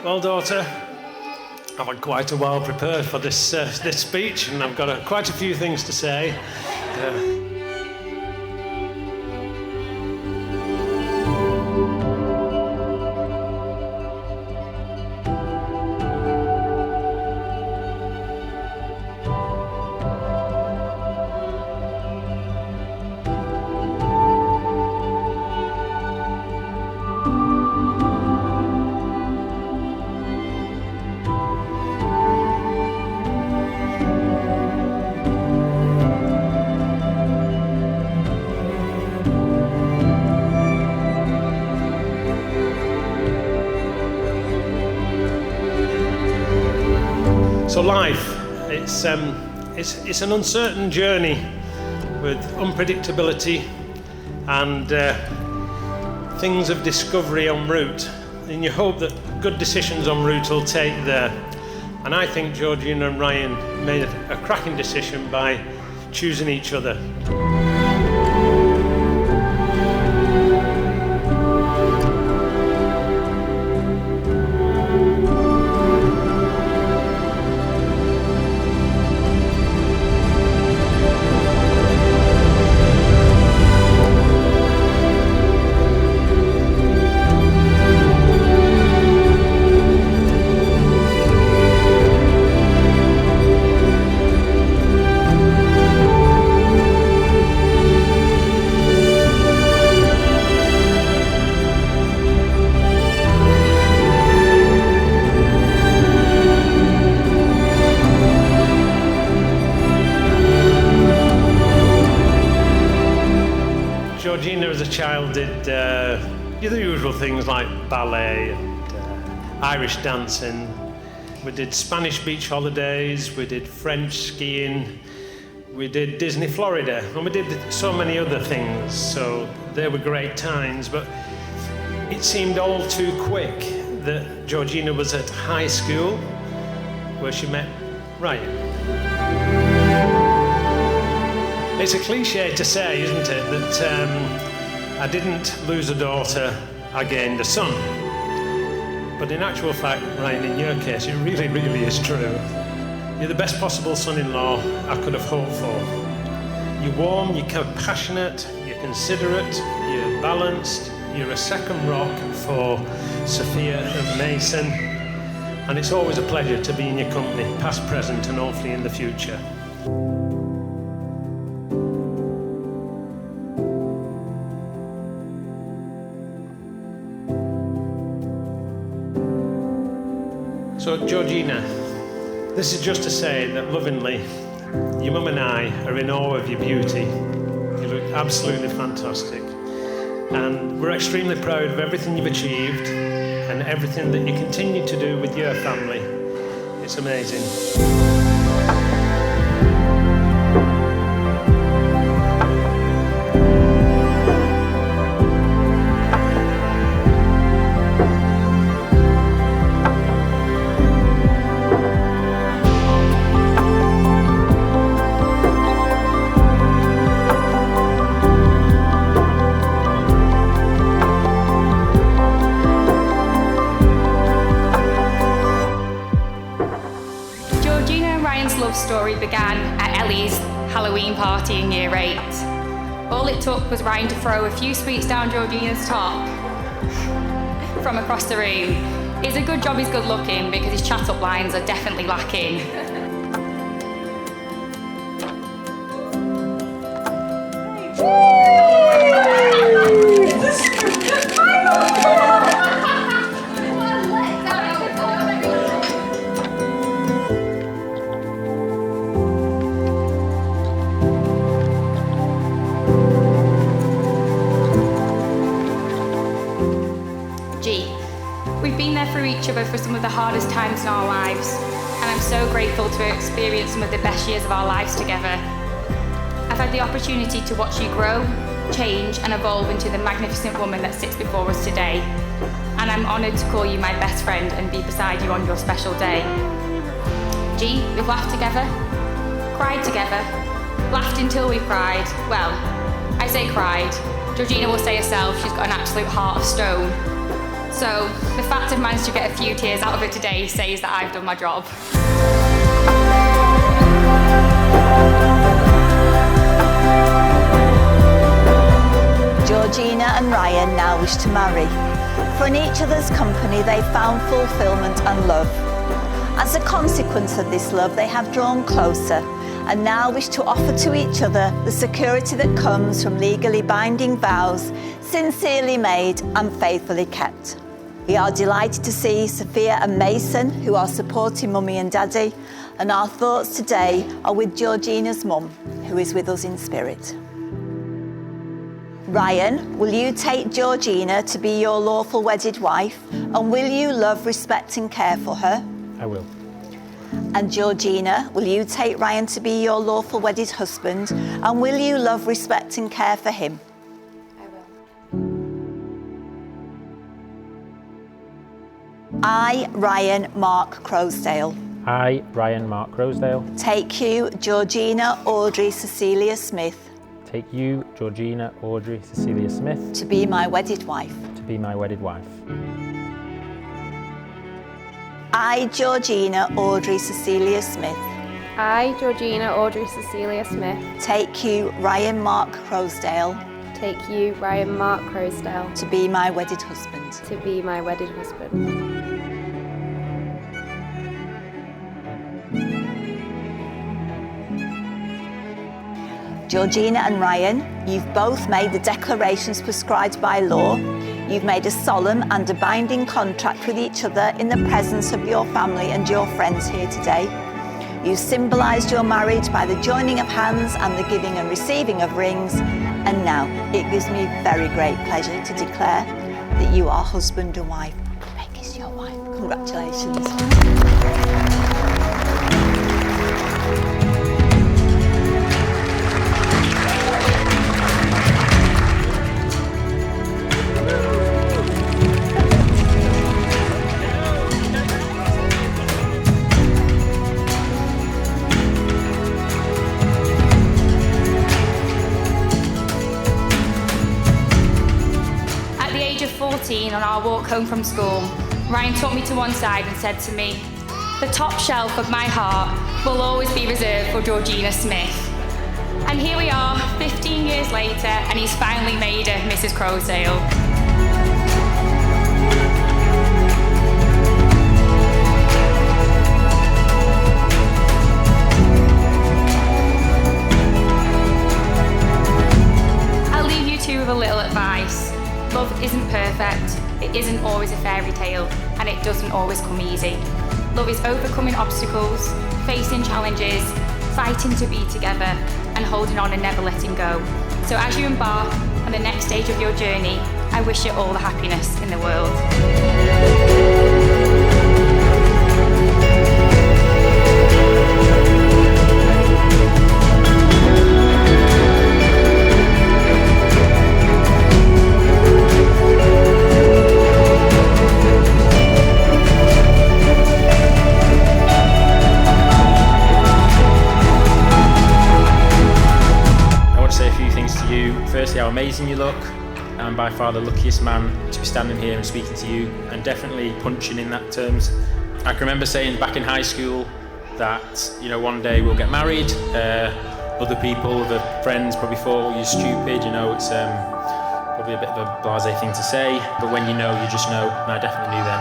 Well, daughter, I've had quite a while prepared for this speech, and I've got quite a few things to say. So life, it's an uncertain journey with unpredictability and things of discovery en route. And you hope that good decisions en route will take there. And I think Georgina and Ryan made a cracking decision by choosing each other. Georgina as a child did the usual things like ballet and Irish dancing. We did Spanish beach holidays, we did French skiing, we did Disney Florida, and we did so many other things. So they were great times, but it seemed all too quick that Georgina was at high school where she met Ryan. It's a cliche to say, isn't it, that I didn't lose a daughter, I gained a son. But in actual fact, Ryan, in your case, it really, really is true. You're the best possible son-in-law I could have hoped for. You're warm, you're compassionate, you're considerate, you're balanced, you're a second rock for Sophia and Mason. And it's always a pleasure to be in your company, past, present, and hopefully in the future. So, Georgina, this is just to say that lovingly, your mum and I are in awe of your beauty. You look absolutely fantastic. And we're extremely proud of everything you've achieved and everything that you continue to do with your family. It's amazing. Love story began at Ellie's Halloween party in Year 8. All it took was Ryan to throw a few sweets down Georgina's top from across the room. It's a good job he's good looking because his chat-up lines are definitely lacking. We've been there for each other for some of the hardest times in our lives, and I'm so grateful to have experienced some of the best years of our lives together. I've had the opportunity to watch you grow, change, and evolve into the magnificent woman that sits before us today, and I'm honoured to call you my best friend and be beside you on your special day. G, we've laughed together, cried together, laughed until we've cried. Well, I say cried. Georgina will say herself, she's got an absolute heart of stone. So the fact I've managed to get a few tears out of it today says that I've done my job. Georgina and Ryan now wish to marry. For in each other's company they found fulfilment and love. As a consequence of this love, they have drawn closer and now wish to offer to each other the security that comes from legally binding vows, sincerely made and faithfully kept. We are delighted to see Sophia and Mason, who are supporting Mummy and Daddy, and our thoughts today are with Georgina's mum, who is with us in spirit. Ryan, will you take Georgina to be your lawful wedded wife, and will you love, respect and care for her? I will. And Georgina, will you take Ryan to be your lawful wedded husband, and will you love, respect and care for him? I will. I, Ryan Mark Crosdale, I, Ryan Mark Rosedale, take you, Georgina Audrey Cecilia Smith, take you, Georgina Audrey Cecilia Smith, to be my wedded wife. to be my wedded wife. I, Georgina Audrey Cecilia Smith, I, Georgina Audrey Cecilia Smith, take you, Ryan Mark Crosdale, take you, Ryan Mark Crosdale, to be my wedded husband. to be my wedded husband. Georgina and Ryan, you've both made the declarations prescribed by law. You've made a solemn and a binding contract with each other in the presence of your family and your friends here today. You've symbolised your marriage by the joining of hands and the giving and receiving of rings. And now it gives me very great pleasure to declare that you are husband and wife. Rebecca's your wife. Congratulations. At the age of 14, on our walk home from school, Ryan took me to one side and said to me, "The top shelf of my heart will always be reserved for Georgina Smith." And here we are, 15 years later, and he's finally made her Mrs. Crowsdale. I'll leave you two with a little advice. Love isn't perfect, it isn't always a fairy tale, and it doesn't always come easy. Love is overcoming obstacles, facing challenges, fighting to be together, and holding on and never letting go. So as you embark on the next stage of your journey, I wish you all the happiness in the world. Firstly, how amazing you look. I'm by far the luckiest man to be standing here and speaking to you, and definitely punching in that terms. I can remember saying back in high school that, you know, one day we'll get married. Other people, other friends probably thought you're stupid, you know, it's probably a bit of a blasé thing to say, but when you know, you just know, and I definitely knew then.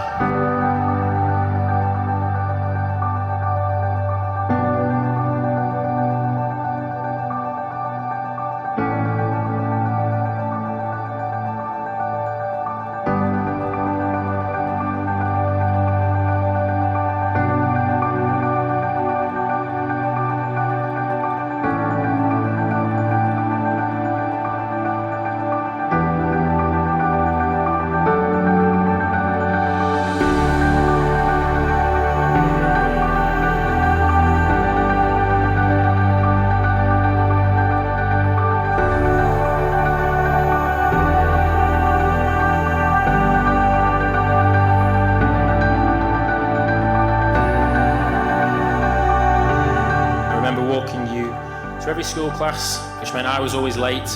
Every school class, which meant I was always late.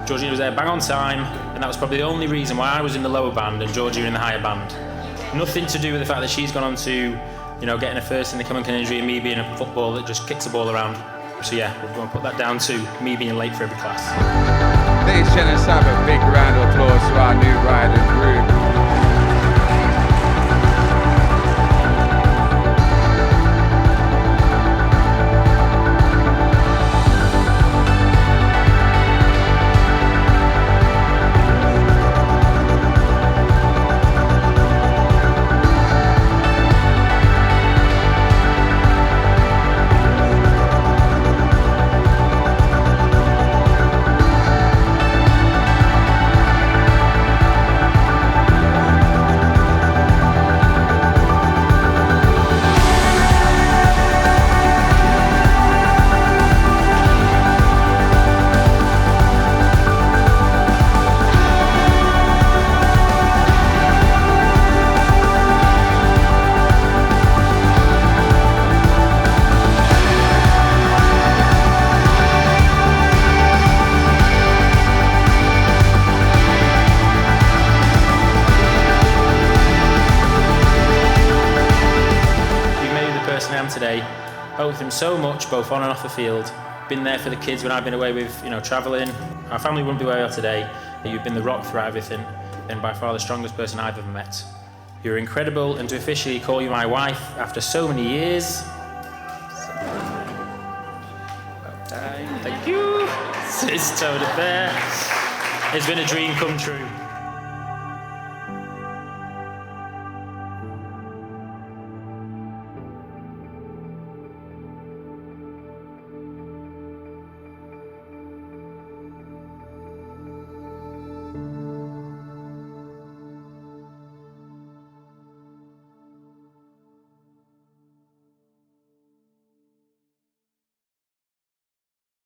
Georgina was there bang on time, and that was probably the only reason why I was in the lower band and Georgina in the higher band. Nothing to do with the fact that she's gone on to, you know, getting a first in the Common Injury and me being a football that just kicks the ball around. So yeah, we're going to put that down to me being late for every class. Ladies and gentlemen, let's have a big round of applause to our new bride and groom. Today, owe them so much, both on and off the field. Been there for the kids when I've been away with, you know, travelling. Our family wouldn't be where we are today. You've been the rock throughout everything, and by far the strongest person I've ever met. You're incredible, and to officially call you my wife after so many years. Thank you. It's Toad up there. It's been a dream come true.